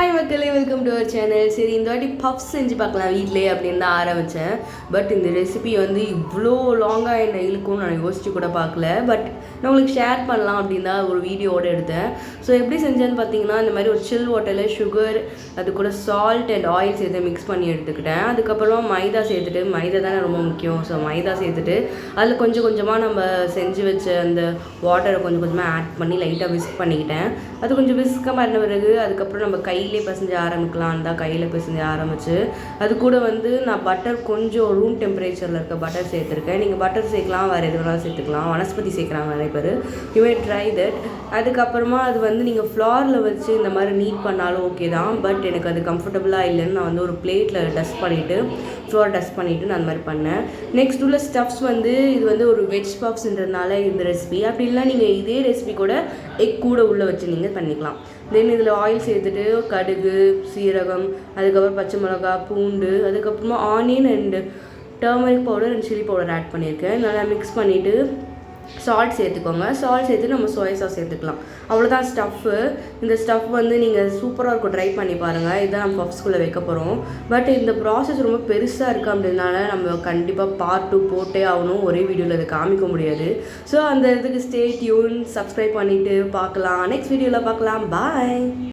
Hi மக்களே, welcome to our channel. சரி, இந்த வாட்டி பஃப்ஸ் செஞ்சு பார்க்கலாம் வீட்டிலே அப்படின்னு தான் ஆரம்பித்தேன். பட் இந்த ரெசிபி வந்து இவ்வளோ லாங்காக என்னை இழுக்கும்னு நான் யோசிச்சு கூட பார்க்கல. பட் நான் உங்களுக்கு ஷேர் பண்ணலாம் அப்படின்னு தான் ஒரு வீடியோவோடு எடுத்தேன். ஸோ எப்படி செஞ்சேன்னு பார்த்தீங்கன்னா, இந்த மாதிரி ஒரு சில் வாட்டரில் சுகர், அது கூட சால்ட் அண்ட் ஆயில் சேர்த்து மிக்ஸ் பண்ணி எடுத்துக்கிட்டேன். அதுக்கப்புறமா மைதா சேர்த்துட்டு, மைதா தானே ரொம்ப முக்கியம். ஸோ மைதா சேர்த்துட்டு அதில் கொஞ்சம் கொஞ்சமாக நம்ம செஞ்சு வச்ச அந்த வாட்டரை கொஞ்சம் கொஞ்சமாக ஆட் பண்ணி லைட்டாக விஸ்க் பண்ணிக்கிட்டேன். அது கொஞ்சம் விஸ்க மாறின பிறகு அதுக்கப்புறம் நம்ம கையிலே பிசைஞ்சு ஆரம்பிக்கலாம் தான் கையில் பிசைஞ்சு ஆரம்பிச்சு அது கூட வந்து நான் பட்டர் கொஞ்சம் ரூம் டெம்பரேச்சரில் இருக்க பட்டர் சேர்த்துருக்கேன். நீங்கள் பட்டர் சேர்க்கலாம், வேறு எது வேணாலும் சேர்த்துக்கலாம். வனஸ்பதி சேர்க்குறாங்க நிறைய பேர். You may try that. அதுக்கப்புறமா அது வந்து நீங்கள் ஃப்ளாரில் வச்சு இந்த மாதிரி நீட் பண்ணாலும் ஓகே தான். பட் எனக்கு அது கம்ஃபர்டபுளாக இல்லைன்னு நான் வந்து ஒரு பிளேட்டில் டஸ்ட் பண்ணிவிட்டு ஃப்ளோர் டஸ்ட் பண்ணிவிட்டு நான் அந்த மாதிரி பண்ணேன். நெக்ஸ்ட் உள்ள ஸ்டஃப்ஸ் வந்து இது வந்து ஒரு வெஜ் பஃப்ஸ்ன்றதுனால இந்த ரெசிபி. அப்படி இல்லை நீங்கள் இதே ரெசிபி கூட எக் கூட உள்ளே வச்சு நீங்கள் பண்ணிக்கலாம். தென் இதில் ஆயில் சேர்த்துட்டு கடுகு, சீரகம், அதுக்கப்புறம் பச்சை மிளகா, பூண்டு, அதுக்கப்புறமா onion and turmeric powder and chilli powder add பண்ணியிருக்கேன். நல்லா மிக்ஸ் பண்ணிவிட்டு சால்ட் சேர்த்துக்கோங்க. சால்ட் சேர்த்து நம்ம சோயா சாஸ் சேர்த்துக்கலாம். அவ்வளோதான் ஸ்டஃப்பு. இந்த ஸ்டஃப் வந்து நீங்கள் சூப்பராக இருக்கும், ட்ரை பண்ணி பாருங்கள். இதுதான் நம்ம பஃப்ஸ்குள்ளே வைக்க போகிறோம். பட் இந்த ப்ராசஸ் ரொம்ப பெருசாக இருக்குது அப்படின்றதுனால நம்ம கண்டிப்பாக பார்ட் 2 போட்டே ஆகணும். ஒரே வீடியோவில் அதை காமிக்க முடியாது. ஸோ அந்த இதுக்கு ஸ்டே டியூன், சப்ஸ்கிரைப் பண்ணிவிட்டு பார்க்கலாம். நெக்ஸ்ட் வீடியோவில் பார்க்கலாம். பாய்.